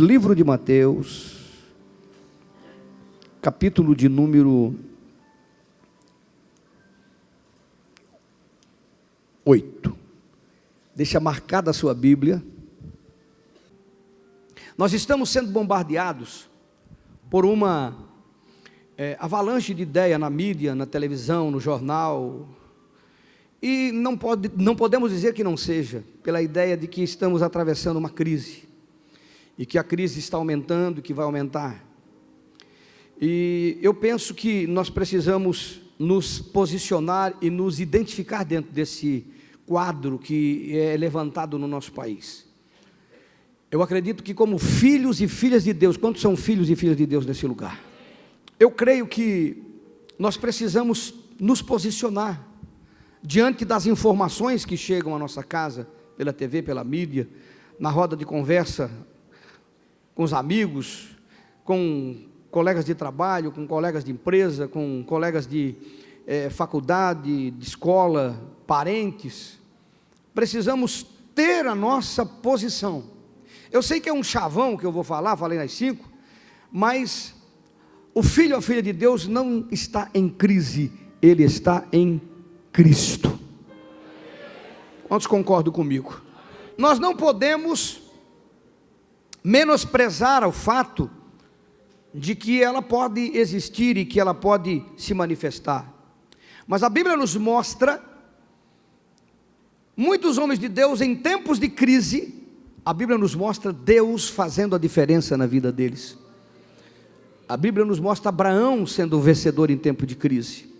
livro de Mateus, capítulo de número 8. Deixa marcada a sua Bíblia. Nós estamos sendo bombardeados por uma avalanche de ideia na mídia, na televisão, no jornal, e não podemos dizer que não seja, pela ideia de que estamos atravessando uma crise, e que a crise está aumentando e que vai aumentar. E eu penso que nós precisamos nos posicionar e nos identificar dentro desse quadro que é levantado no nosso país. Eu acredito que como filhos e filhas de Deus, quantos são filhos e filhas de Deus nesse lugar? Eu creio que nós precisamos nos posicionar diante das informações que chegam à nossa casa, pela TV, pela mídia, na roda de conversa, com os amigos, com colegas de trabalho, com colegas de empresa, com colegas de faculdade, de escola, parentes. Precisamos ter a nossa posição. Eu sei que é um chavão que eu vou falar, falei nas 5, mas o filho ou a filha de Deus não está em crise, ele está em Cristo. Quantos concordam comigo? Nós não podemos menosprezar o fato de que ela pode existir e que ela pode se manifestar. Mas a Bíblia nos mostra muitos homens de Deus em tempos de crise. A Bíblia nos mostra Deus fazendo a diferença na vida deles. A Bíblia nos mostra Abraão sendo um vencedor em tempo de crise.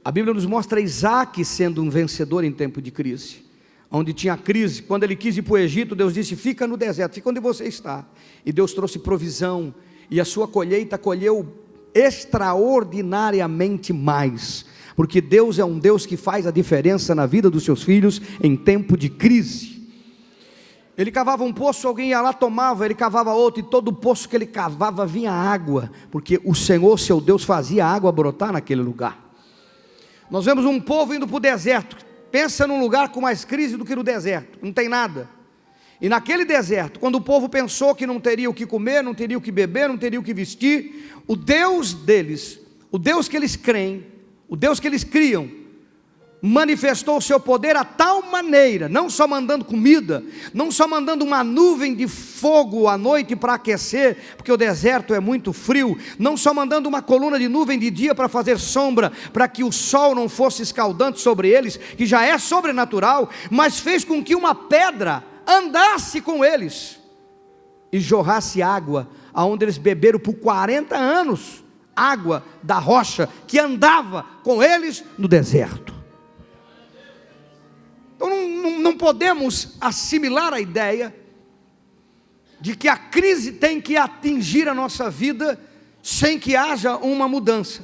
A Bíblia nos mostra Isaac sendo um vencedor em tempo de crise. Onde tinha crise, quando ele quis ir para o Egito, Deus disse: fica no deserto, fica onde você está. E Deus trouxe provisão, e a sua colheita colheu extraordinariamente mais, porque Deus é um Deus que faz a diferença na vida dos seus filhos em tempo de crise. Ele cavava um poço, alguém ia lá, tomava, ele cavava outro, e todo poço que ele cavava vinha água, porque o Senhor, seu Deus, fazia a água brotar naquele lugar. Nós vemos um povo indo para o deserto. Pensa num lugar com mais crise do que no deserto, não tem nada. E naquele deserto, quando o povo pensou que não teria o que comer, não teria o que beber, não teria o que vestir, o Deus deles, o Deus que eles creem, o Deus que eles criam, manifestou o seu poder a tal maneira, não só mandando comida, não só mandando uma nuvem de fogo à noite para aquecer, porque o deserto é muito frio, não só mandando uma coluna de nuvem de dia para fazer sombra, para que o sol não fosse escaldante sobre eles, que já é sobrenatural, mas fez com que uma pedra andasse com eles e jorrasse água, aonde eles beberam por 40 anos, água da rocha que andava com eles no deserto. Então não podemos assimilar a ideia de que a crise tem que atingir a nossa vida sem que haja uma mudança.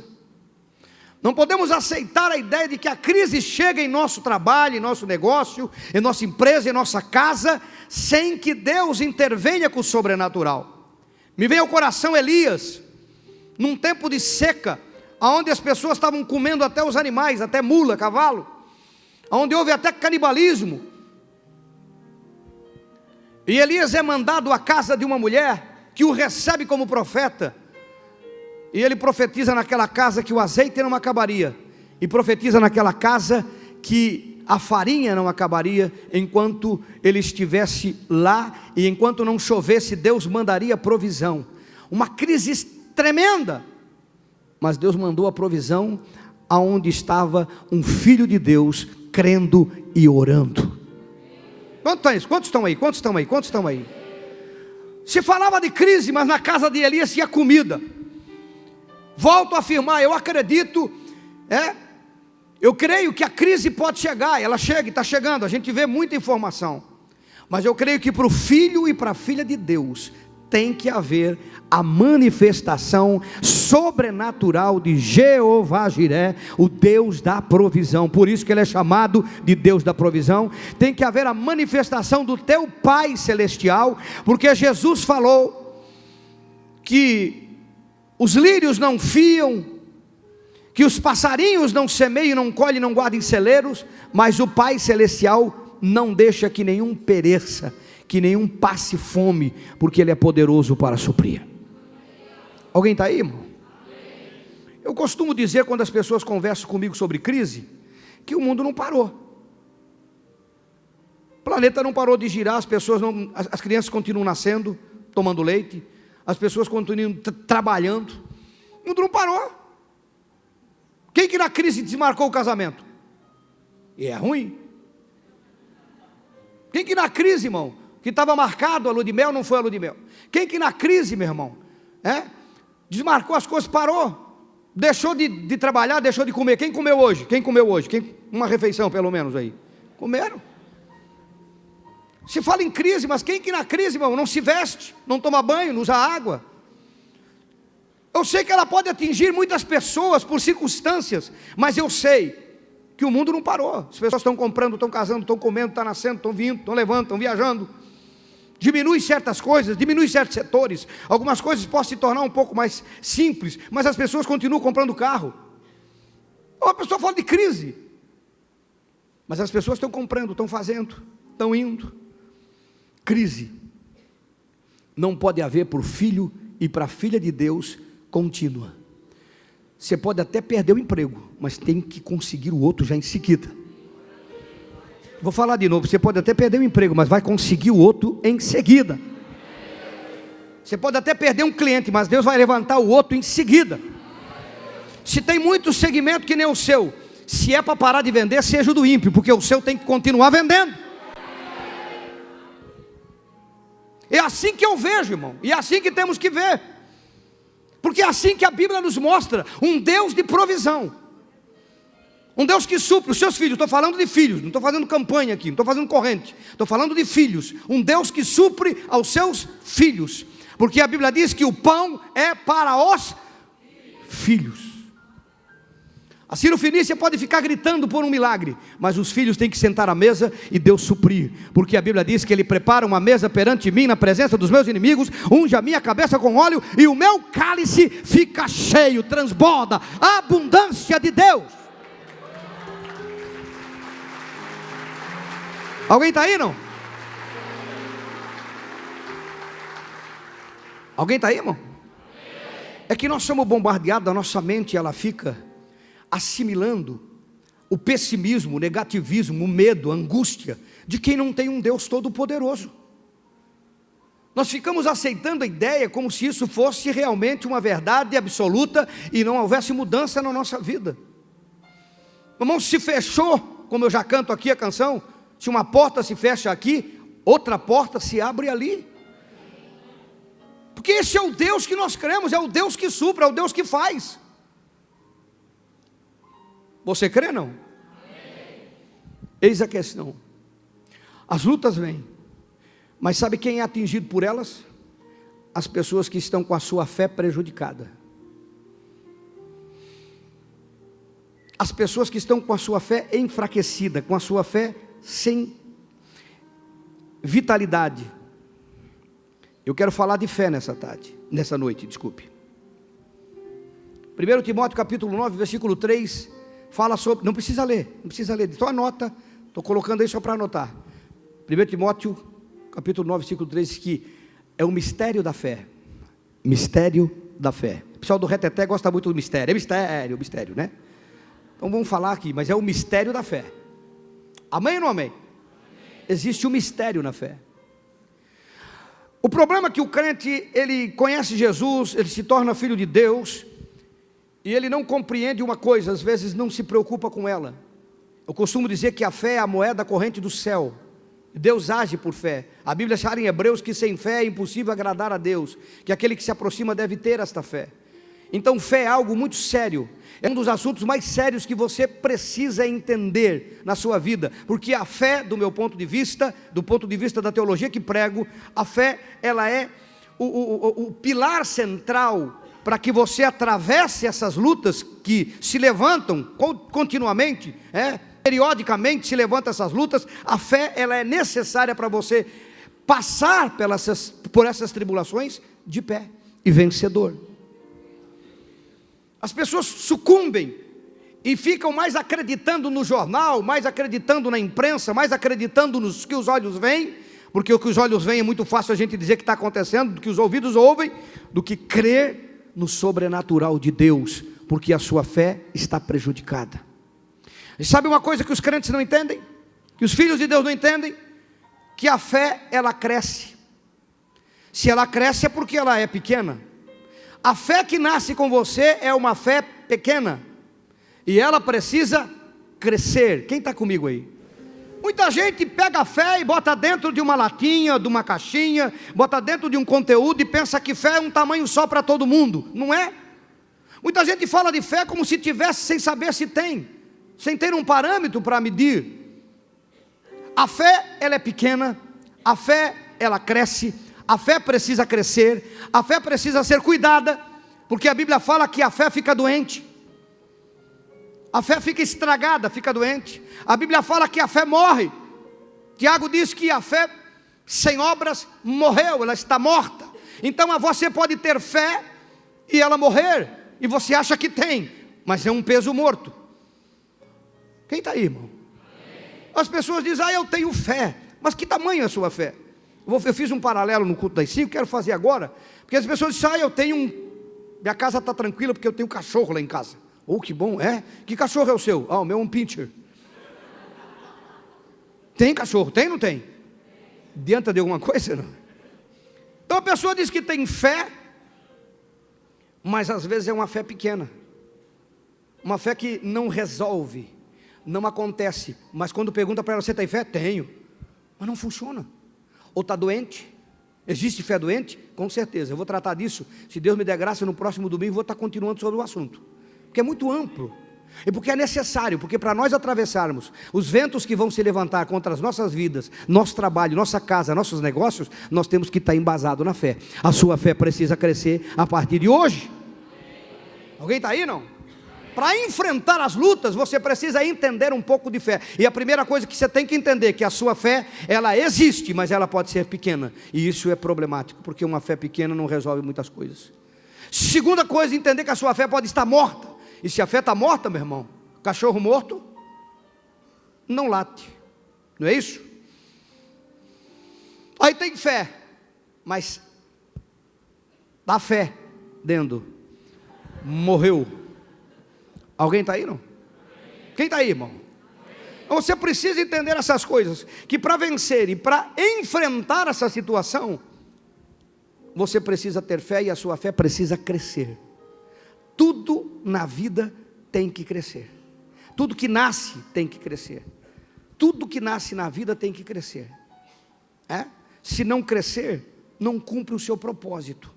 Não podemos aceitar a ideia de que a crise chega em nosso trabalho, em nosso negócio, em nossa empresa, em nossa casa, sem que Deus intervenha com o sobrenatural. Me vem ao coração Elias, num tempo de seca, onde as pessoas estavam comendo até os animais, até mula, cavalo, onde houve até canibalismo, e Elias é mandado à casa de uma mulher, que o recebe como profeta, e ele profetiza naquela casa que o azeite não acabaria, e profetiza naquela casa que a farinha não acabaria, enquanto ele estivesse lá, e enquanto não chovesse, Deus mandaria provisão. Uma crise tremenda, mas Deus mandou a provisão, aonde estava um filho de Deus, crendo e orando. Quantos estão aí? Quantos estão aí? Quantos estão aí? Se falava de crise, mas na casa de Elias tinha comida. Volto a afirmar, eu acredito, eu creio que a crise pode chegar, ela chega e está chegando, a gente vê muita informação, mas eu creio que para o filho e para a filha de Deus, tem que haver a manifestação sobrenatural de Jeová Jiré, o Deus da provisão. Por isso que ele é chamado de Deus da provisão. Tem que haver a manifestação do teu Pai Celestial, porque Jesus falou que os lírios não fiam, que os passarinhos não semeiam, não colhem, não guardam em celeiros, mas o Pai Celestial não deixa que nenhum pereça, que nenhum passe fome, porque Ele é poderoso para suprir. Alguém está aí, irmão? Eu costumo dizer, quando as pessoas conversam comigo sobre crise, que o mundo não parou. O planeta não parou de girar, as crianças continuam nascendo, tomando leite, as pessoas continuam trabalhando, o mundo não parou. Quem que na crise desmarcou o casamento? E é ruim. Quem que na crise, irmão, que estava marcado a lua de mel, não foi a lua de mel? Quem que na crise, meu irmão, desmarcou as coisas, parou, deixou de trabalhar, deixou de comer? Quem comeu hoje? Uma refeição pelo menos aí? Comeram. Se fala em crise, mas quem que na crise, irmão, não se veste, não toma banho, não usa água? Eu sei que ela pode atingir muitas pessoas por circunstâncias, mas eu sei que o mundo não parou. As pessoas estão comprando, estão casando, estão comendo, estão nascendo, estão vindo, estão levando, estão viajando. Diminui certas coisas, diminui certos setores. Algumas coisas podem se tornar um pouco mais simples, mas as pessoas continuam comprando carro. Uma pessoa fala de crise, mas as pessoas estão comprando, estão fazendo, estão indo. Crise não pode haver por filho e para filha de Deus contínua. Você pode até perder o emprego, mas tem que conseguir o outro já em seguida. Vou falar de novo, você pode até perder o emprego, mas vai conseguir o outro em seguida. Você pode até perder um cliente, mas Deus vai levantar o outro em seguida. Se tem muito segmento que nem o seu, se é para parar de vender, seja o do ímpio, porque o seu tem que continuar vendendo. É assim que eu vejo, irmão, e é assim que temos que ver, porque é assim que a Bíblia nos mostra, um Deus de provisão, um Deus que supre os seus filhos. Estou falando de filhos, não estou fazendo campanha aqui, não estou fazendo corrente, estou falando de filhos, um Deus que supre aos seus filhos, porque a Bíblia diz que o pão é para os filhos. A Ciro Fenícia pode ficar gritando por um milagre, mas os filhos têm que sentar à mesa e Deus suprir, porque a Bíblia diz que Ele prepara uma mesa perante mim na presença dos meus inimigos, unge a minha cabeça com óleo e o meu cálice fica cheio, transborda a abundância de Deus. Alguém está aí, não? Alguém está aí, irmão? É que nós somos bombardeados, a nossa mente ela fica assimilando o pessimismo, o negativismo, o medo, a angústia de quem não tem um Deus todo-poderoso. Nós ficamos aceitando a ideia como se isso fosse realmente uma verdade absoluta e não houvesse mudança na nossa vida. Irmão, se fechou, como eu já canto aqui a canção, se uma porta se fecha aqui, outra porta se abre ali. Porque esse é o Deus que nós cremos, é o Deus que supra, é o Deus que faz. Você crê, não? Eis a questão. As lutas vêm, mas sabe quem é atingido por elas? As pessoas que estão com a sua fé prejudicada. As pessoas que estão com a sua fé enfraquecida, com a sua fé sem vitalidade. Eu quero falar de fé nessa noite, desculpe. 1 Timóteo capítulo 9, versículo 3, fala sobre, não precisa ler, só anota, estou colocando aí só para anotar. 1 Timóteo capítulo 9, versículo 3, que é o mistério da fé. Mistério da fé. O pessoal do Reteté gosta muito do mistério, mistério, né? Então vamos falar aqui, mas é o mistério da fé. Amém ou não amém? Existe um mistério na fé. O problema é que o crente, ele conhece Jesus, ele se torna filho de Deus, e ele não compreende uma coisa, às vezes não se preocupa com ela. Eu costumo dizer que a fé é a moeda corrente do céu. Deus age por fé. A Bíblia fala em Hebreus que sem fé é impossível agradar a Deus, que aquele que se aproxima deve ter esta fé. Então fé é algo muito sério, é um dos assuntos mais sérios que você precisa entender na sua vida, porque a fé, do meu ponto de vista, do ponto de vista da teologia que prego, a fé ela é o pilar central para que você atravesse essas lutas que se levantam continuamente, periodicamente se levantam essas lutas. A fé ela é necessária para você passar por essas tribulações de pé e vencedor. As pessoas sucumbem e ficam mais acreditando no jornal, mais acreditando na imprensa, mais acreditando nos que os olhos veem, porque o que os olhos veem é muito fácil a gente dizer que está acontecendo, do que os ouvidos ouvem, do que crer no sobrenatural de Deus, porque a sua fé está prejudicada. E sabe uma coisa que os crentes não entendem? Que os filhos de Deus não entendem? Que a fé, ela cresce. Se ela cresce é porque ela é pequena. A fé que nasce com você é uma fé pequena, e ela precisa crescer. Quem está comigo aí? Muita gente pega a fé e bota dentro de uma latinha, de uma caixinha, bota dentro de um conteúdo e pensa que fé é um tamanho só para todo mundo. Não é? Muita gente fala de fé como se tivesse, sem saber se tem, sem ter um parâmetro para medir. A fé, ela é pequena, a fé, ela cresce, a fé precisa crescer, a fé precisa ser cuidada, porque a Bíblia fala que a fé fica doente, a fé fica estragada, fica doente. A Bíblia fala que a fé morre. Tiago diz que a fé sem obras morreu, ela está morta. Então você pode ter fé e ela morrer, e você acha que tem, mas é um peso morto. Quem está aí, irmão? As pessoas dizem, eu tenho fé, mas que tamanho é a sua fé? Eu fiz um paralelo no culto das 5, quero fazer agora, porque as pessoas dizem, eu tenho minha casa está tranquila porque eu tenho cachorro lá em casa. Que bom, é? Que cachorro é o seu? O meu é um pincher. Tem cachorro, tem ou não tem? Adianta de alguma coisa, não? Então a pessoa diz que tem fé, mas às vezes é uma fé pequena, uma fé que não resolve, não acontece. Mas quando pergunta para ela, você tem fé? Tenho, mas não funciona. Ou está doente? Existe fé doente? Com certeza, eu vou tratar disso, se Deus me der graça, no próximo domingo vou estar continuando sobre o assunto, porque é muito amplo, e porque é necessário, porque para nós atravessarmos os ventos que vão se levantar contra as nossas vidas, nosso trabalho, nossa casa, nossos negócios, nós temos que estar embasado na fé. A sua fé precisa crescer a partir de hoje. Alguém está aí, não? Para enfrentar as lutas, você precisa entender um pouco de fé. E a primeira coisa que você tem que entender, que a sua fé, ela existe, mas ela pode ser pequena. E isso é problemático, porque uma fé pequena não resolve muitas coisas. Segunda coisa, entender que a sua fé pode estar morta. E se a fé está morta, meu irmão, cachorro morto não late, não é isso? Aí tem fé, mas a fé dentro morreu. Alguém está aí, não? Quem está aí, irmão? Então você precisa entender essas coisas, que para vencer e para enfrentar essa situação, você precisa ter fé, e a sua fé precisa crescer. Tudo na vida tem que crescer. Tudo que nasce tem que crescer. Tudo que nasce na vida tem que crescer. Se não crescer, não cumpre o seu propósito.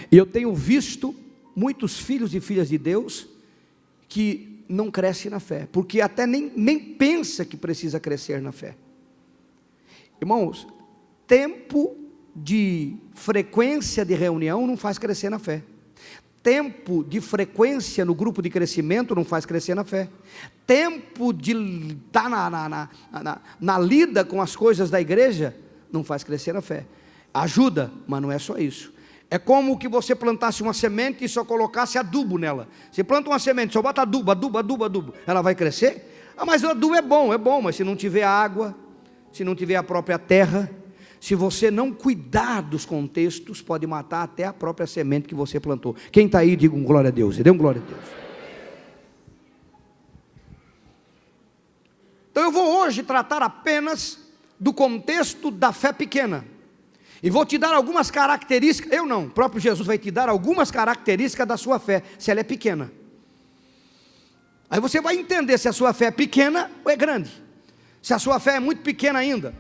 E eu tenho visto muitos filhos e filhas de Deus que não crescem na fé, porque até nem pensa que precisa crescer na fé. Irmãos, tempo de frequência de reunião não faz crescer na fé. Tempo de frequência no grupo de crescimento não faz crescer na fé. Tempo de estar na lida com as coisas da igreja não faz crescer na fé. Ajuda, mas não é só isso. É como que você plantasse uma semente e só colocasse adubo nela. Você planta uma semente, só bota adubo. Ela vai crescer? Mas o adubo é bom, mas se não tiver água, se não tiver a própria terra, se você não cuidar dos contextos, pode matar até a própria semente que você plantou. Quem está aí, diga um glória a Deus. Dê um glória a Deus. Então eu vou hoje tratar apenas do contexto da fé pequena. E vou te dar algumas características, o próprio Jesus vai te dar algumas características da sua fé, se ela é pequena. Aí você vai entender se a sua fé é pequena ou é grande. Se a sua fé é muito pequena ainda.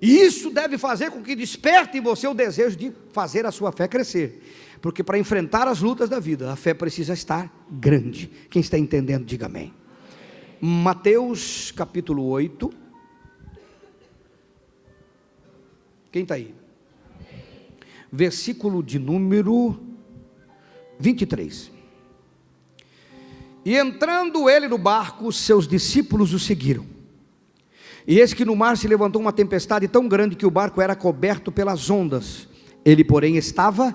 E isso deve fazer com que desperte em você o desejo de fazer a sua fé crescer. Porque para enfrentar as lutas da vida, a fé precisa estar grande. Quem está entendendo, diga amém. Mateus capítulo 8. Quem está aí? Versículo de número 23. E entrando ele no barco, seus discípulos o seguiram. E eis que no mar se levantou uma tempestade tão grande que o barco era coberto pelas ondas. Ele, porém, estava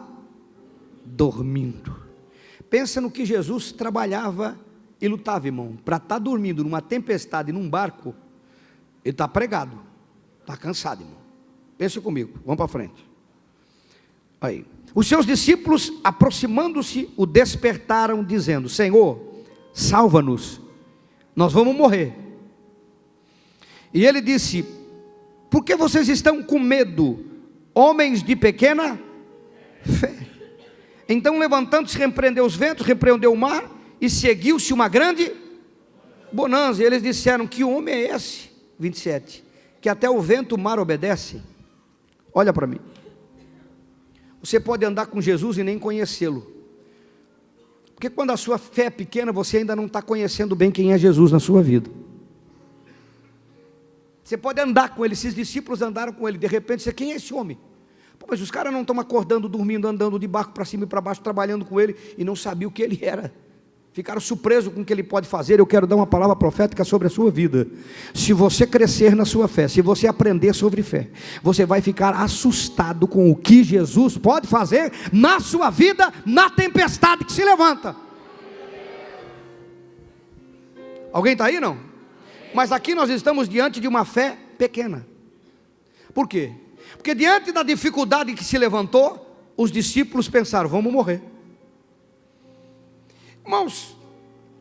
dormindo. Pensa no que Jesus trabalhava e lutava, irmão. Para estar dormindo numa tempestade, num barco, ele está pregado. Está cansado, irmão. Pensa comigo, vamos para frente. Aí. Os seus discípulos, aproximando-se, o despertaram, dizendo: Senhor, salva-nos, nós vamos morrer. E ele disse: por que vocês estão com medo, homens de pequena fé? Então, levantando-se, repreendeu os ventos, repreendeu o mar, e seguiu-se uma grande bonança. E eles disseram: que homem é esse? 27. Que até o vento e o mar obedecem. Olha para mim. Você pode andar com Jesus e nem conhecê-lo. Porque quando a sua fé é pequena, você ainda não está conhecendo bem quem é Jesus na sua vida. Você pode andar com ele, esses discípulos andaram com ele, de repente você: quem é esse homem? Pô, mas os caras não estão acordando, dormindo, andando de barco para cima e para baixo, trabalhando com ele, e não sabiam o que ele era. Ficaram surpresos com o que ele pode fazer. Eu quero dar uma palavra profética sobre a sua vida. Se você crescer na sua fé, se você aprender sobre fé, você vai ficar assustado com o que Jesus pode fazer na sua vida, na tempestade que se levanta. Alguém está aí, não? Mas aqui nós estamos diante de uma fé pequena. Por quê? Porque diante da dificuldade que se levantou, os discípulos pensaram: vamos morrer. Irmãos,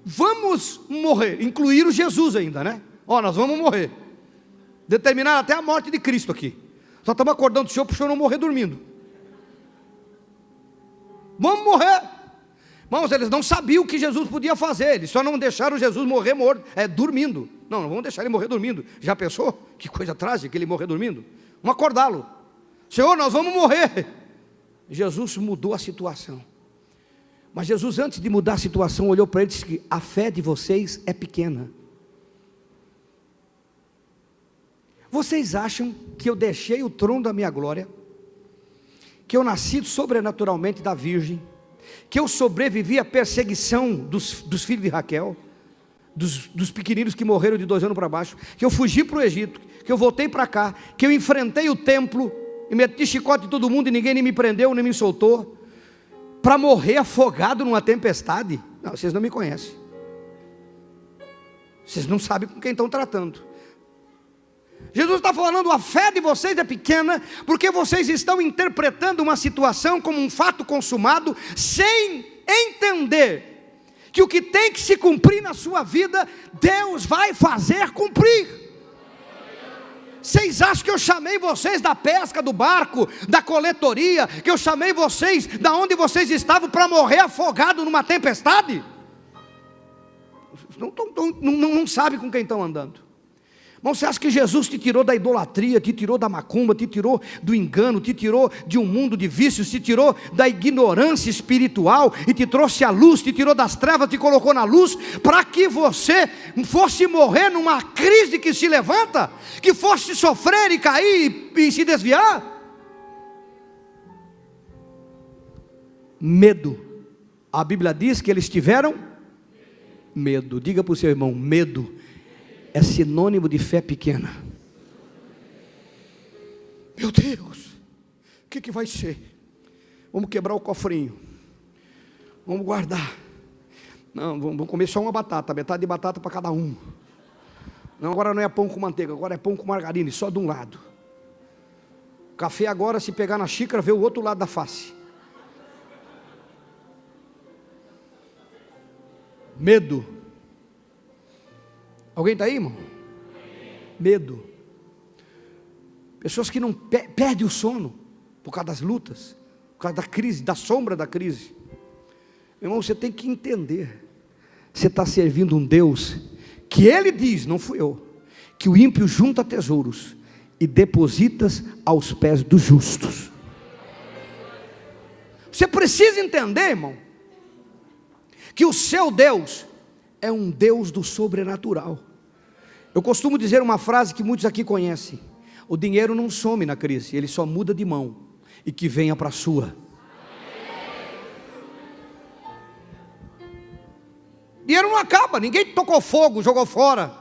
vamos morrer. Incluíram Jesus ainda, né? Nós vamos morrer. Determinaram até a morte de Cristo aqui. Só estamos acordando o Senhor para o Senhor não morrer dormindo. Vamos morrer. Irmãos, eles não sabiam o que Jesus podia fazer. Eles só não deixaram Jesus morrer dormindo. Não vamos deixar ele morrer dormindo. Já pensou? Que coisa trágica ele morrer dormindo. Vamos acordá-lo. Senhor, nós vamos morrer. Jesus mudou a situação. Mas Jesus, antes de mudar a situação, olhou para ele e disse que a fé de vocês é pequena. Vocês acham que eu deixei o trono da minha glória, que eu nasci sobrenaturalmente da virgem, que eu sobrevivi à perseguição dos filhos de Raquel, dos pequeninos que morreram de 2 anos para baixo, que eu fugi para o Egito, que eu voltei para cá, que eu enfrentei o templo e meti chicote em todo mundo e ninguém nem me prendeu, nem me soltou, para morrer afogado numa tempestade? Não, vocês não me conhecem. Vocês não sabem com quem estão tratando. Jesus está falando: a fé de vocês é pequena, porque vocês estão interpretando uma situação como um fato consumado, sem entender que o que tem que se cumprir na sua vida, Deus vai fazer cumprir. Vocês acham que eu chamei vocês da pesca, do barco, da coletoria, que eu chamei vocês da onde vocês estavam para morrer afogado numa tempestade? Não sabe com quem estão andando. Mas você acha que Jesus te tirou da idolatria, te tirou da macumba, te tirou do engano, te tirou de um mundo de vícios, te tirou da ignorância espiritual e te trouxe à luz, te tirou das trevas, te colocou na luz, para que você fosse morrer numa crise que se levanta, que fosse sofrer e cair e se desviar? Medo. A Bíblia diz que eles tiveram medo. Diga para o seu irmão: medo é sinônimo de fé pequena. Meu Deus, o que vai ser? Vamos quebrar o cofrinho, vamos guardar. Não, vamos comer só uma batata, metade de batata para cada um. Não, agora não é pão com manteiga, agora é pão com margarina, só de um lado. Café agora, se pegar na xícara, vê o outro lado da face. Medo. Alguém está aí, irmão? Medo. Pessoas que não perdem o sono por causa das lutas, por causa da crise, da sombra da crise. Meu irmão, você tem que entender, você está servindo um Deus que Ele diz, não fui eu, que o ímpio junta tesouros e deposita aos pés dos justos. Você precisa entender, irmão, que o seu Deus é um Deus do sobrenatural. Eu costumo dizer uma frase que muitos aqui conhecem: o dinheiro não some na crise, ele só muda de mão, e que venha para a sua. Dinheiro não acaba, ninguém tocou fogo, jogou fora,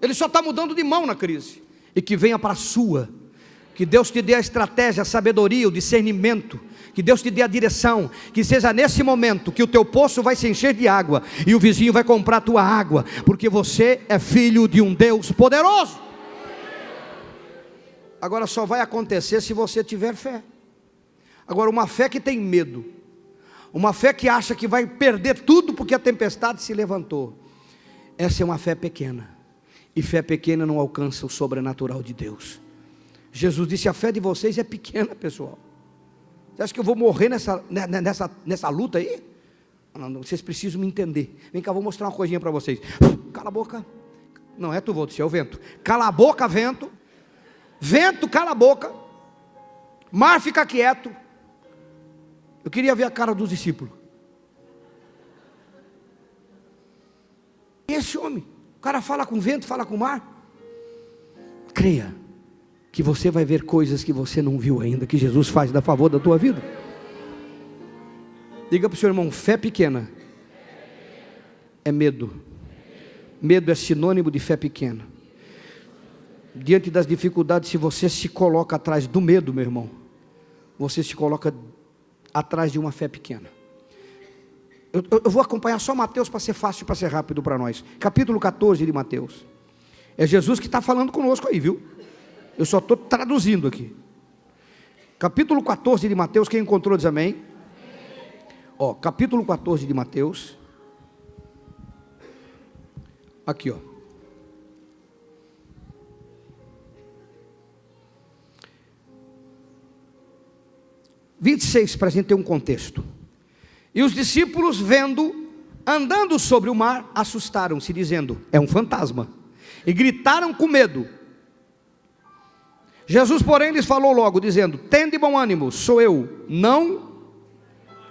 ele só está mudando de mão na crise, e que venha para a sua. Que Deus te dê a estratégia, a sabedoria, o discernimento, que Deus te dê a direção, que seja nesse momento que o teu poço vai se encher de água, e o vizinho vai comprar a tua água, porque você é filho de um Deus poderoso. Agora só vai acontecer se você tiver fé. Agora, uma fé que tem medo, uma fé que acha que vai perder tudo porque a tempestade se levantou, essa é uma fé pequena. E fé pequena não alcança o sobrenatural de Deus. Jesus disse: a fé de vocês é pequena, pessoal. Você acha que eu vou morrer nessa luta aí? Não, vocês precisam me entender. Vem cá, vou mostrar uma coisinha para vocês. Cala a boca. Não é tu, Valdir, é o vento. Cala a boca, vento. Vento, cala a boca. Mar, fica quieto. Eu queria ver a cara dos discípulos. E esse homem? O cara fala com o vento, fala com o mar. Creia que você vai ver coisas que você não viu ainda, que Jesus faz a favor da tua vida. Diga para o seu irmão: fé pequena é medo. Medo é sinônimo de fé pequena. Diante das dificuldades, se você se coloca atrás do medo, meu irmão, você se coloca atrás de uma fé pequena. Eu vou acompanhar só Mateus para ser fácil, para ser rápido para nós. Capítulo 14 de Mateus. É Jesus que está falando conosco aí, viu? Eu só estou traduzindo aqui. Capítulo 14 de Mateus, quem encontrou diz amém. Ó, capítulo 14 de Mateus. Aqui, ó. (26) para a gente ter um contexto. E os discípulos, vendo, andando sobre o mar, assustaram-se, dizendo: é um fantasma. E gritaram com medo. Jesus, porém, lhes falou logo, dizendo: tende bom ânimo, sou eu, não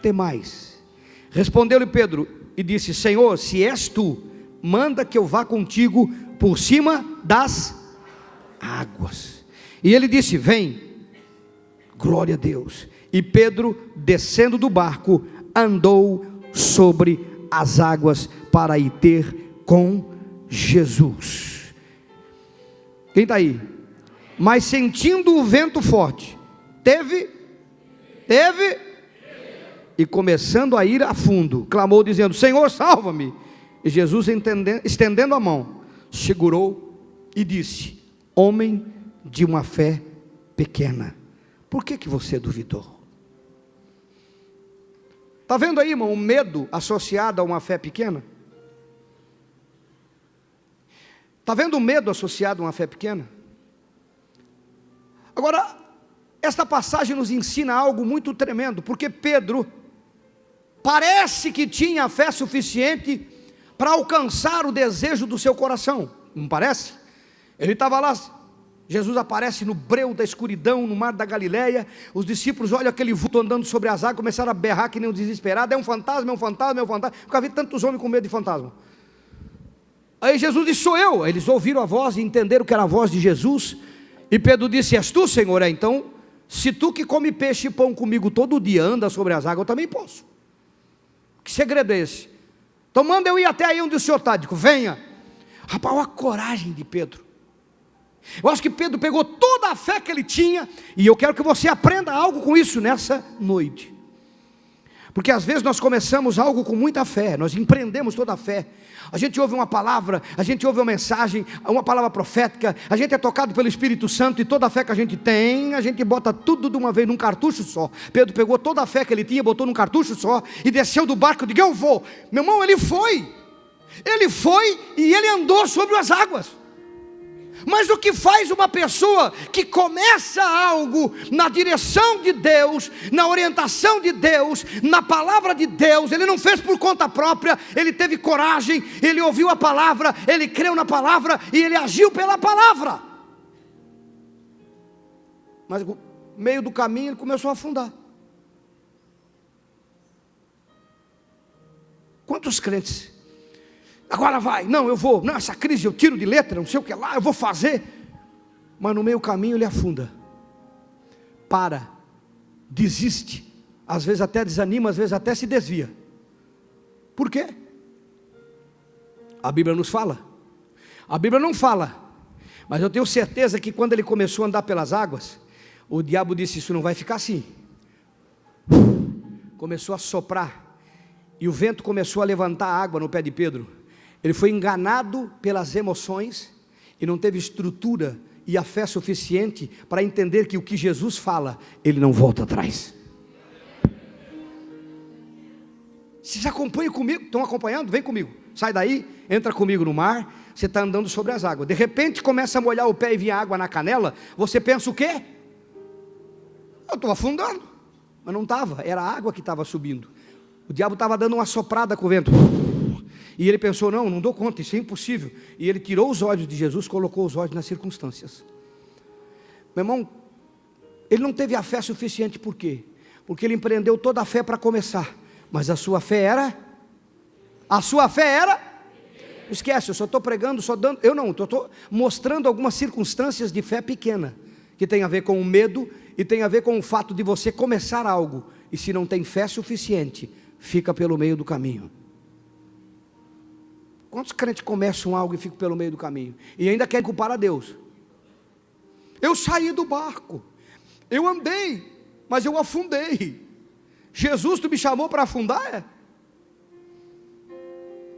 temais. Respondeu-lhe Pedro e disse: Senhor, se és tu, manda que eu vá contigo por cima das águas. E ele disse: vem. Glória a Deus. E Pedro, descendo do barco, andou sobre as águas para ir ter com Jesus. Quem está aí? Mas sentindo o vento forte, teve, e começando a ir a fundo, clamou dizendo: Senhor, salva-me. E Jesus, estendendo a mão, segurou e disse: homem de uma fé pequena, por que você duvidou? Está vendo aí, irmão, o medo associado a uma fé pequena? Está vendo o medo associado a uma fé pequena? Agora, esta passagem nos ensina algo muito tremendo, porque Pedro parece que tinha fé suficiente para alcançar o desejo do seu coração, não parece? Ele estava lá, Jesus aparece no breu da escuridão, no mar da Galileia, os discípulos olham aquele vulto andando sobre as águas, começaram a berrar que nem um desesperado: é um fantasma, é um fantasma, é um fantasma. Nunca vi tantos homens com medo de fantasma. Aí Jesus disse: sou eu. Aí eles ouviram a voz e entenderam que era a voz de Jesus. E Pedro disse: és tu, Senhor? Então, se tu que come peixe e pão comigo todo dia anda sobre as águas, eu também posso. Que segredo é esse? Então manda eu ir até aí onde o Senhor está. Digo: venha. Rapaz, olha a coragem de Pedro. Eu acho que Pedro pegou toda a fé que ele tinha, e eu quero que você aprenda algo com isso nessa noite. Porque às vezes nós começamos algo com muita fé, nós empreendemos toda a fé. A gente ouve uma palavra, a gente ouve uma mensagem, uma palavra profética, a gente é tocado pelo Espírito Santo, e toda a fé que a gente tem, a gente bota tudo de uma vez num cartucho só. Pedro pegou toda a fé que ele tinha, botou num cartucho só, e desceu do barco e disse: eu vou. Meu irmão, ele foi e ele andou sobre as águas. Mas o que faz uma pessoa que começa algo na direção de Deus, na orientação de Deus, na palavra de Deus, ele não fez por conta própria, ele teve coragem, ele ouviu a palavra, ele creu na palavra e ele agiu pela palavra. Mas no meio do caminho ele começou a afundar. Quantos crentes? Agora vai, não, eu vou, não, essa crise eu tiro de letra, não sei o que lá, eu vou fazer. Mas no meio do caminho ele afunda, para, desiste, às vezes até desanima, às vezes até se desvia. Por quê? A Bíblia nos fala. A Bíblia não fala, mas eu tenho certeza que quando ele começou a andar pelas águas, o diabo disse: isso não vai ficar assim. Começou a soprar, e o vento começou a levantar a água no pé de Pedro. Ele foi enganado pelas emoções e não teve estrutura e a fé suficiente para entender que o que Jesus fala, Ele não volta atrás. Vocês acompanham comigo? Estão acompanhando? Vem comigo, sai daí, entra comigo no mar. Você está andando sobre as águas, de repente começa a molhar o pé e vir água na canela. Você pensa o quê? Eu estou afundando. Mas não estava, era a água que estava subindo. O diabo estava dando uma soprada com o vento. E ele pensou, não dou conta, isso é impossível. E ele tirou os olhos de Jesus, colocou os olhos nas circunstâncias. Meu irmão, ele não teve a fé suficiente, por quê? Porque ele empreendeu toda a fé para começar. Mas a sua fé era? Esquece, eu só estou pregando, estou mostrando algumas circunstâncias de fé pequena, que tem a ver com o medo, e tem a ver com o fato de você começar algo, e se não tem fé suficiente, fica pelo meio do caminho. Quantos crentes começam algo e ficam pelo meio do caminho? E ainda querem culpar a Deus? Eu saí do barco, eu andei, mas eu afundei. Jesus, tu me chamou para afundar?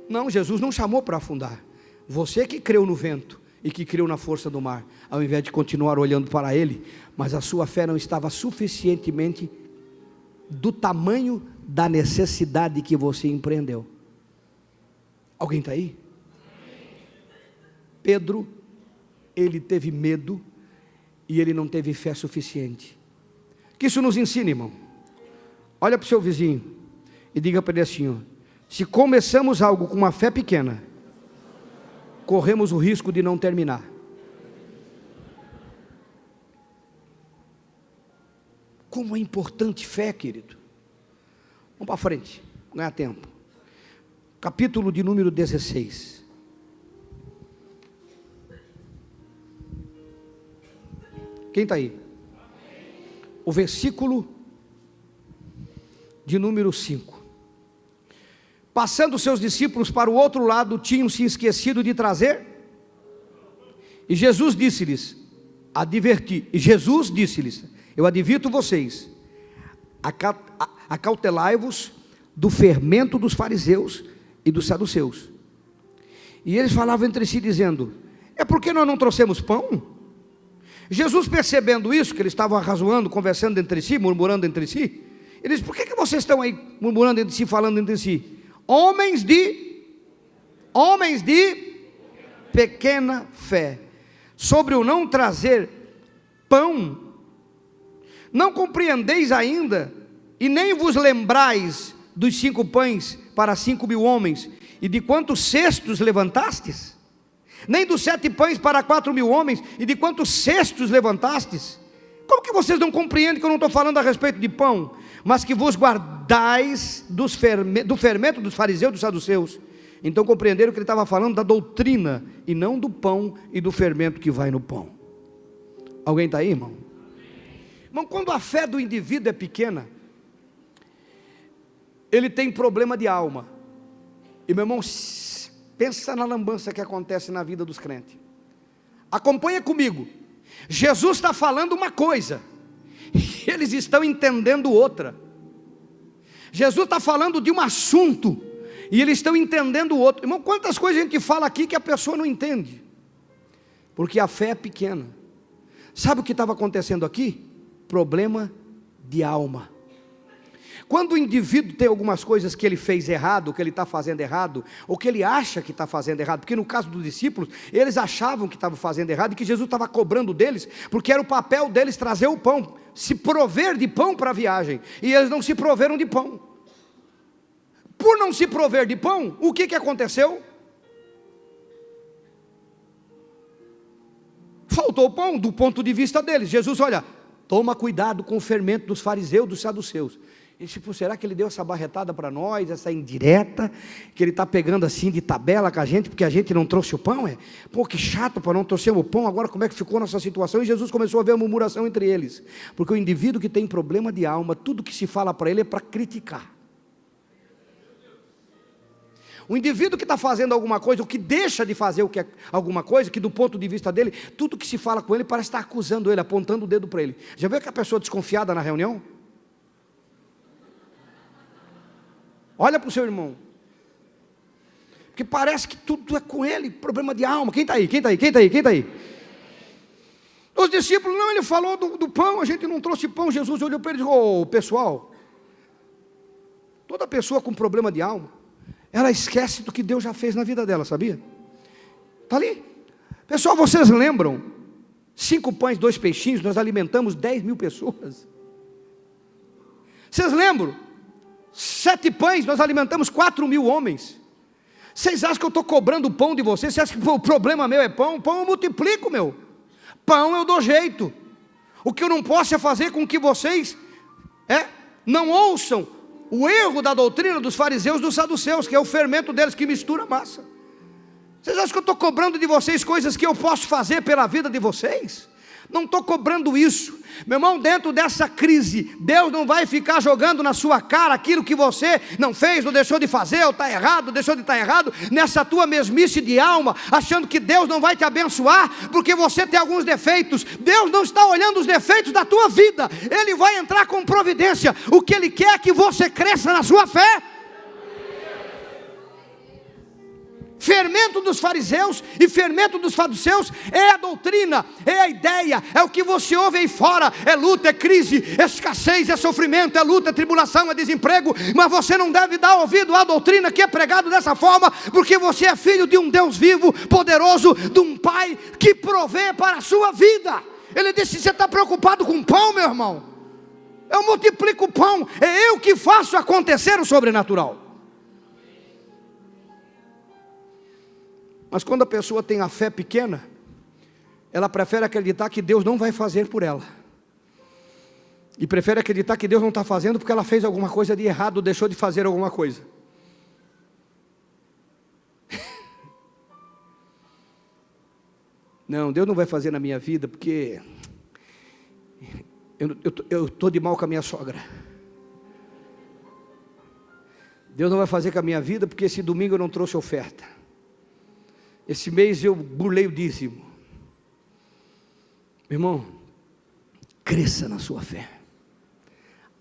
Não, Jesus não chamou para afundar. Você que creu no vento e que creu na força do mar, ao invés de continuar olhando para ele, mas a sua fé não estava suficientemente do tamanho da necessidade que você empreendeu. Alguém está aí? Pedro, ele teve medo e ele não teve fé suficiente. O que isso nos ensina, irmão? Olha para o seu vizinho e diga para ele assim, ó, se começamos algo com uma fé pequena, corremos o risco de não terminar. Como é importante fé, querido. Vamos para frente, ganhar tempo. Capítulo de número 16. Quem está aí? O versículo de número 5. Passando seus discípulos para o outro lado, tinham se esquecido de trazer. E Jesus disse-lhes, eu advirto vocês, acautelai-vos do fermento dos fariseus e dos saduceus. E eles falavam entre si dizendo, é porque nós não trouxemos pão? Jesus, percebendo isso, que eles estavam arrazoando, conversando entre si, murmurando entre si, ele disse, por que vocês estão aí murmurando entre si, falando entre si? Homens de pequena fé, sobre o não trazer pão, não compreendeis ainda, e nem vos lembrais dos 5 pães para 5.000 homens, e de quantos cestos levantastes? Nem dos 7 pães para 4.000 homens, e de quantos cestos levantastes? Como que vocês não compreendem que eu não estou falando a respeito de pão, mas que vos guardais do fermento dos fariseus e dos saduceus? Então compreenderam que ele estava falando da doutrina, e não do pão e do fermento que vai no pão. Alguém está aí, irmão? Irmão, quando a fé do indivíduo é pequena, ele tem problema de alma. E meu irmão, pensa na lambança que acontece na vida dos crentes. Acompanha comigo. Jesus está falando uma coisa, e eles estão entendendo outra. Jesus está falando de um assunto, e eles estão entendendo outro. Irmão, quantas coisas a gente fala aqui que a pessoa não entende, porque a fé é pequena. Sabe o que estava acontecendo aqui? Problema de alma. Quando o indivíduo tem algumas coisas que ele fez errado, que ele está fazendo errado, ou que ele acha que está fazendo errado, porque no caso dos discípulos, eles achavam que estavam fazendo errado, e que Jesus estava cobrando deles, porque era o papel deles trazer o pão, se prover de pão para a viagem, e eles não se proveram de pão. Por não se prover de pão, o que aconteceu? Faltou pão, do ponto de vista deles. Jesus, olha, toma cuidado com o fermento dos fariseus, dos saduceus. E tipo, será que ele deu essa barretada para nós, essa indireta, que ele está pegando assim de tabela com a gente, porque a gente não trouxe o pão? Pô, que chato, para não trouxer o pão, agora como é que ficou a nossa situação? E Jesus começou a ver a murmuração entre eles, porque o indivíduo que tem problema de alma, tudo que se fala para ele é para criticar. O indivíduo que está fazendo alguma coisa, ou que deixa de fazer alguma coisa, que do ponto de vista dele, tudo que se fala com ele parece estar acusando ele, apontando o dedo para ele. Já viu aquela pessoa desconfiada na reunião? Olha para o seu irmão, porque parece que tudo é com ele, problema de alma. Quem está aí? Quem está aí? Quem está aí? Quem está aí? Os discípulos, não, ele falou do pão, a gente não trouxe pão. Jesus olhou para ele e disse: ô, pessoal, toda pessoa com problema de alma, ela esquece do que Deus já fez na vida dela, sabia? Está ali. Pessoal, vocês lembram? 5 pães, 2 peixinhos, nós alimentamos 10.000 pessoas. Vocês lembram? 7 pães, nós alimentamos 4.000 homens. Vocês acham que eu estou cobrando o pão de vocês? Vocês acham que o problema meu é pão? Pão eu multiplico, meu. Pão eu dou jeito. O que eu não posso é fazer com que vocês não ouçam o erro da doutrina dos fariseus e dos saduceus, que é o fermento deles que mistura massa. Vocês acham que eu estou cobrando de vocês coisas que eu posso fazer pela vida de vocês? Não estou cobrando isso. Meu irmão, dentro dessa crise, Deus não vai ficar jogando na sua cara aquilo que você não fez, ou deixou de fazer, ou está errado, deixou de estar errado, nessa tua mesmice de alma, achando que Deus não vai te abençoar, porque você tem alguns defeitos. Deus não está olhando os defeitos da tua vida, Ele vai entrar com providência. O que Ele quer é que você cresça na sua fé. Fermento dos fariseus e fermento dos saduceus é a doutrina, é a ideia, é o que você ouve aí fora, é luta, é crise, é escassez, é sofrimento, é luta, é tribulação, é desemprego, mas você não deve dar ouvido à doutrina que é pregado dessa forma, porque você é filho de um Deus vivo, poderoso, de um Pai que provê para a sua vida. Ele disse: você está preocupado com pão, meu irmão? Eu multiplico o pão, é eu que faço acontecer o sobrenatural. Mas quando a pessoa tem a fé pequena, ela prefere acreditar que Deus não vai fazer por ela. E prefere acreditar que Deus não está fazendo porque ela fez alguma coisa de errado, deixou de fazer alguma coisa. Não, Deus não vai fazer na minha vida porque eu estou de mal com a minha sogra. Deus não vai fazer com a minha vida porque esse domingo eu não trouxe oferta. Esse mês eu burlei o dízimo. Meu irmão, cresça na sua fé.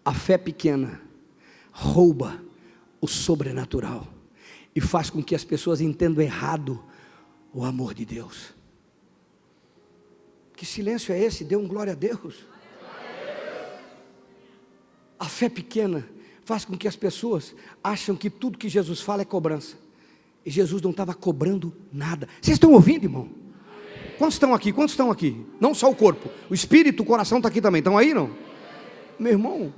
A fé pequena rouba o sobrenatural e faz com que as pessoas entendam errado o amor de Deus. Que silêncio é esse? Dê um glória a Deus. A fé pequena faz com que as pessoas acham que tudo que Jesus fala é cobrança. E Jesus não estava cobrando nada. Vocês estão ouvindo, irmão? Quantos estão aqui? Quantos estão aqui? Não só o corpo, o espírito, o coração está aqui também. Estão aí, não? Meu irmão,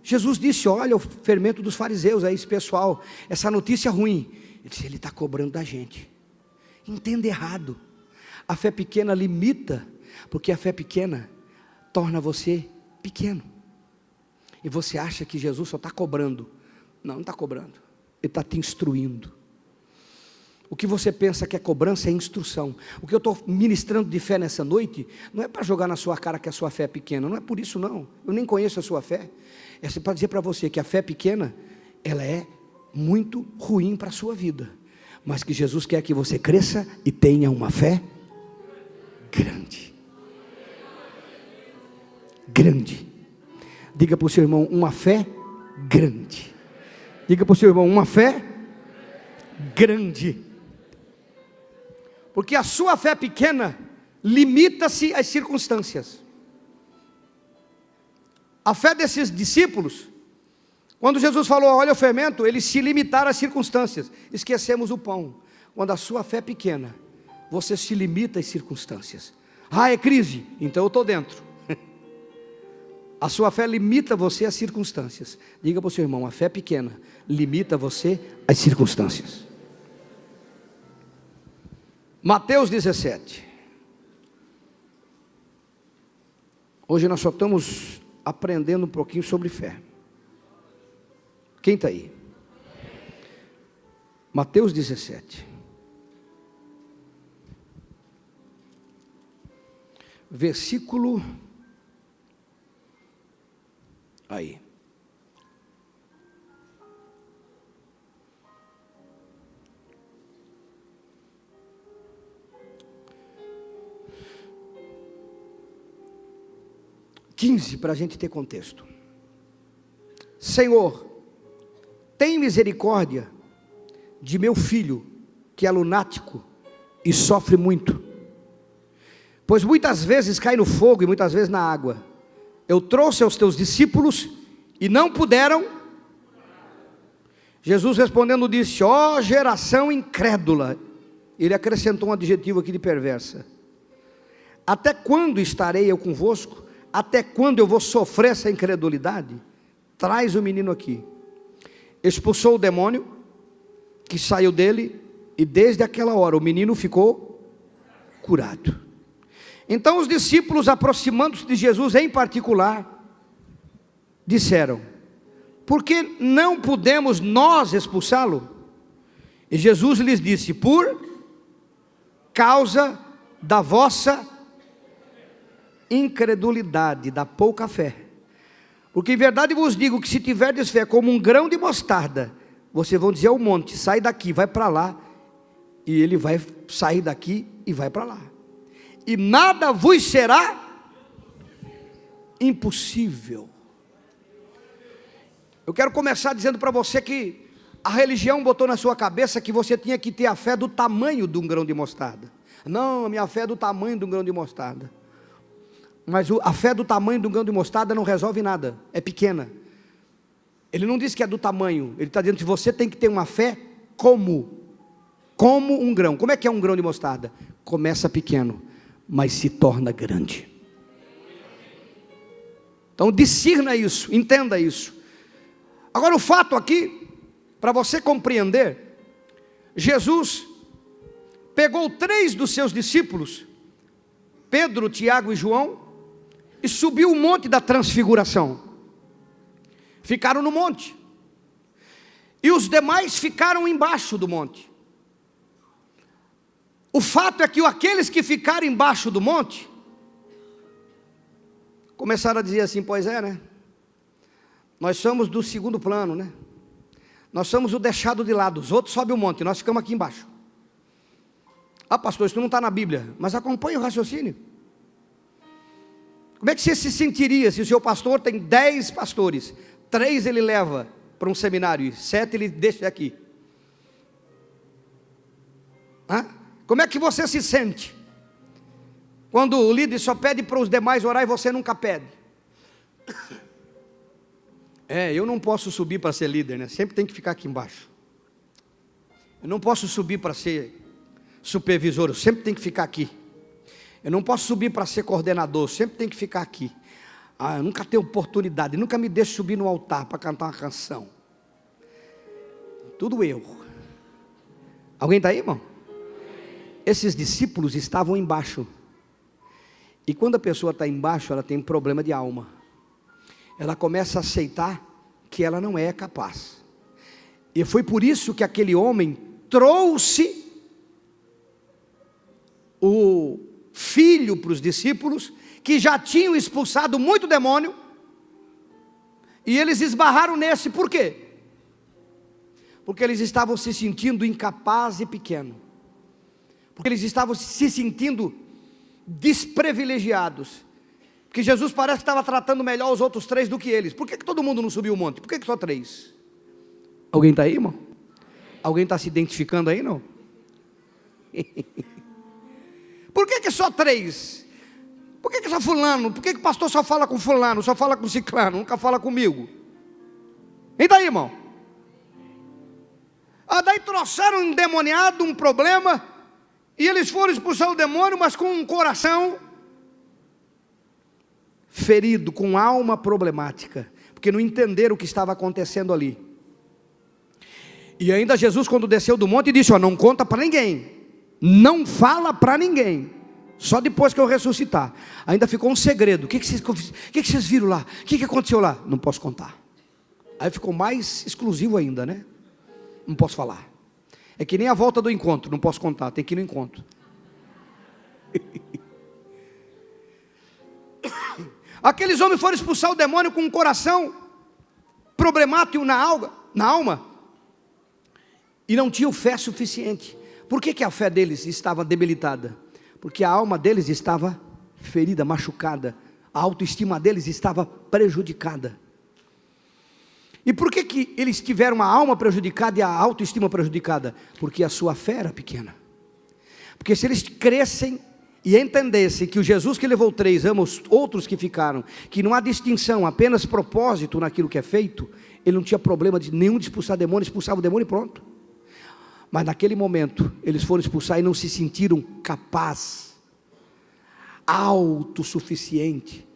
Jesus disse: olha o fermento dos fariseus, é esse pessoal, essa notícia ruim. Ele disse: ele está cobrando da gente. Entenda errado. A fé pequena limita, porque a fé pequena torna você pequeno. E você acha que Jesus só está cobrando. Não, não está cobrando. Ele está te instruindo. O que você pensa que é cobrança é instrução. O que eu estou ministrando de fé nessa noite não é para jogar na sua cara que a sua fé é pequena. Não é por isso não. Eu nem conheço a sua fé. É para dizer para você que a fé pequena, ela é muito ruim para a sua vida. Mas que Jesus quer que você cresça e tenha uma fé grande. Grande. Diga para o seu irmão: uma fé grande. Diga para o seu irmão: uma fé grande. Porque a sua fé pequena limita-se às circunstâncias. A fé desses discípulos, quando Jesus falou: olha o fermento, eles se limitaram às circunstâncias. Esquecemos o pão. Quando a sua fé é pequena, você se limita às circunstâncias. Ah, é crise? Então eu estou dentro. A sua fé limita você às circunstâncias. Diga para o seu irmão: a fé pequena limita você às circunstâncias. Mateus 17. Hoje nós só estamos aprendendo um pouquinho sobre fé. Quem está aí? Mateus 17. Versículo... Aí. Para a gente ter contexto. Senhor, tem misericórdia de meu filho, que é lunático e sofre muito, pois muitas vezes cai no fogo e muitas vezes na água. Eu trouxe aos teus discípulos e não puderam. Jesus respondendo disse: ó geração incrédula. Ele acrescentou um adjetivo aqui de perversa. Até quando estarei eu convosco? Até quando eu vou sofrer essa incredulidade? Traz o menino aqui. Expulsou o demônio que saiu dele, e desde aquela hora o menino ficou curado. Então os discípulos, aproximando-se de Jesus em particular, disseram: por que não podemos nós expulsá-lo? E Jesus lhes disse: por causa da vossa incredulidade, da pouca fé. Porque em verdade vos digo que se tiverdes fé como um grão de mostarda, vocês vão dizer ao monte: sai daqui, vai para lá, e ele vai sair daqui e vai para lá, e nada vos será impossível. Eu quero começar dizendo para você que a religião botou na sua cabeça que você tinha que ter a fé do tamanho de um grão de mostarda. Não, a minha fé é do tamanho de um grão de mostarda. Mas a fé do tamanho de um grão de mostarda não resolve nada, é pequena. Ele não diz que é do tamanho, ele está dizendo que você tem que ter uma fé como um grão. Como é que é um grão de mostarda? Começa pequeno, mas se torna grande. Então discirna isso, entenda isso. Agora o fato aqui, para você compreender, Jesus pegou 3 dos seus discípulos, Pedro, Tiago e João, e subiu o monte da transfiguração. Ficaram no monte, e os demais ficaram embaixo do monte. O fato é que aqueles que ficaram embaixo do monte começaram a dizer assim: pois é, né? Nós somos do segundo plano, né? Nós somos o deixado de lado, os outros sobem o monte, nós ficamos aqui embaixo. Ah, pastor, isso não está na Bíblia, mas acompanhe o raciocínio. Como é que você se sentiria se o seu pastor tem 10 pastores, 3 ele leva para um seminário e 7 ele deixa aqui? Como é que você se sente quando o líder só pede para os demais orar e você nunca pede? Eu não posso subir para ser líder, né? Sempre tem que ficar aqui embaixo. Eu não posso subir para ser supervisor, eu sempre tenho que ficar aqui. Eu não posso subir para ser coordenador, eu sempre tenho que ficar aqui. Eu nunca tenho oportunidade, nunca me deixo subir no altar para cantar uma canção. Tudo eu. Alguém está aí, irmão? Esses discípulos estavam embaixo. E quando a pessoa está embaixo, ela tem um problema de alma. Ela começa a aceitar que ela não é capaz. E foi por isso que aquele homem trouxe o filho para os discípulos, que já tinham expulsado muito demônio, e eles esbarraram nesse. Por quê? Porque eles estavam se sentindo incapazes e pequenos, porque eles estavam se sentindo desprivilegiados, porque Jesus parece que estava tratando melhor os outros 3 do que eles. Por que todo mundo não subiu o monte? Por que só 3? Alguém está aí, irmão? Alguém está se identificando aí, não? Por que só 3? Por que só fulano? Por que o pastor só fala com fulano, só fala com ciclano, nunca fala comigo? E daí, irmão? Daí trouxeram um endemoniado, um problema, e eles foram expulsar o demônio, mas com um coração ferido, com alma problemática, porque não entenderam o que estava acontecendo ali. E ainda Jesus, quando desceu do monte, disse: não conta para ninguém, não fala para ninguém, só depois que eu ressuscitar. Ainda ficou um segredo. O que vocês viram lá? O que aconteceu lá? Não posso contar. Aí ficou mais exclusivo ainda, né? Não posso falar. É que nem a volta do encontro, não posso contar, tem que ir no encontro. Aqueles homens foram expulsar o demônio com um coração problemático na alma, e não tinham fé suficiente. Por que a fé deles estava debilitada? Porque a alma deles estava ferida, machucada, a autoestima deles estava prejudicada. E por que eles tiveram a alma prejudicada e a autoestima prejudicada? Porque a sua fé era pequena. Porque se eles crescem e entendesse que o Jesus que levou 3 ama os outros que ficaram, que não há distinção, apenas propósito naquilo que é feito, ele não tinha problema nenhum de expulsar demônio, expulsava o demônio e pronto. Mas naquele momento, eles foram expulsar e não se sentiram capazes, autossuficiente.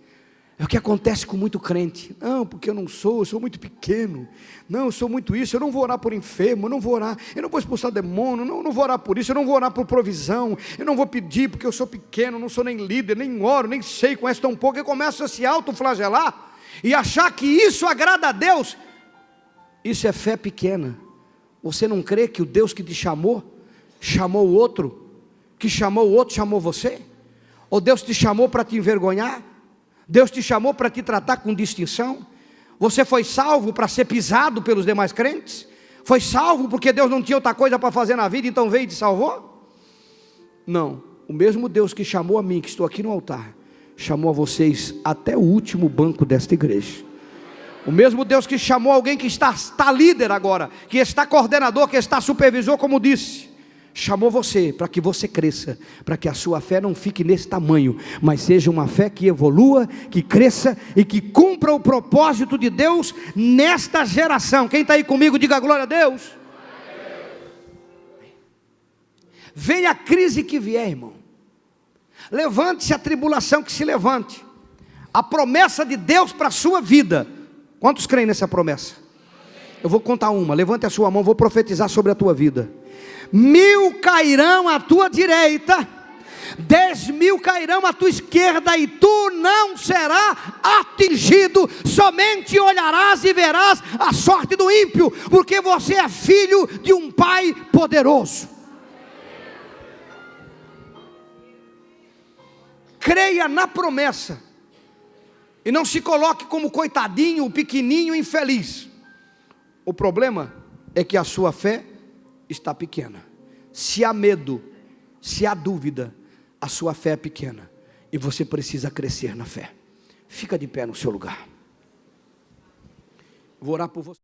É o que acontece com muito crente. Não, porque eu sou muito pequeno. Não, eu sou muito isso, eu não vou orar por enfermo, eu não vou orar, eu não vou expulsar demônio, não vou orar por isso, eu não vou orar por provisão, eu não vou pedir porque eu sou pequeno, não sou nem líder, nem oro, nem sei, conheço tão pouco. Eu começo a se autoflagelar e achar que isso agrada a Deus. Isso é fé pequena. Você não crê que o Deus que te chamou o outro, que chamou o outro, chamou você? Ou Deus te chamou para te envergonhar? Deus te chamou para te tratar com distinção? Você foi salvo para ser pisado pelos demais crentes? Foi salvo porque Deus não tinha outra coisa para fazer na vida, então veio e te salvou? Não, o mesmo Deus que chamou a mim, que estou aqui no altar, chamou a vocês até o último banco desta igreja. O mesmo Deus que chamou alguém que está líder agora, que está coordenador, que está supervisor, como disse, chamou você para que você cresça, para que a sua fé não fique nesse tamanho, mas seja uma fé que evolua, que cresça e que cumpra o propósito de Deus nesta geração. Quem está aí comigo, diga glória a Deus. Venha a crise que vier, irmão, levante-se a tribulação que se levante, a promessa de Deus para a sua vida. Quantos creem nessa promessa? Eu vou contar uma, levante a sua mão, vou profetizar sobre a tua vida. 1000 cairão à tua direita, 10.000 cairão à tua esquerda, e tu não serás atingido, somente olharás e verás a sorte do ímpio, porque você é filho de um Pai poderoso. Creia na promessa, e não se coloque como coitadinho, pequenininho, infeliz. O problema é que a sua fé está pequena. Se há medo, se há dúvida, a sua fé é pequena, e você precisa crescer na fé. Fica de pé no seu lugar. Vou orar por você.